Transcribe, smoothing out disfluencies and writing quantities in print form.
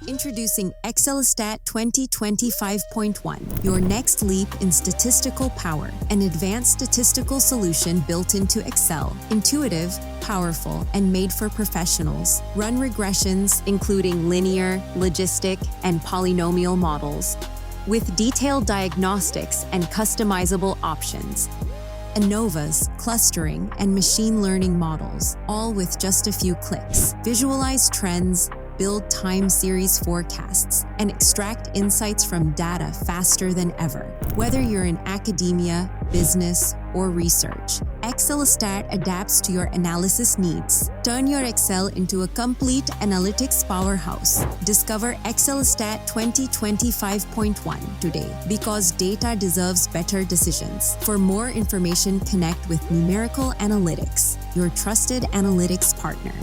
Introducing XLSTAT 2025.1, your next leap in statistical power, an advanced statistical solution built into Excel, intuitive, powerful, and made for professionals. Run regressions, including linear, logistic, and polynomial models, with detailed diagnostics and customizable options. ANOVAs, clustering, and machine learning models, all with just a few clicks. Visualize trends, build time series forecasts, and extract insights from data faster than ever. Whether you're in academia, business, or research, XLSTAT adapts to your analysis needs. Turn your Excel into a complete analytics powerhouse. Discover XLSTAT 2025.1 today, because data deserves better decisions. For more information, connect with Numerical Analytics, your trusted analytics partner.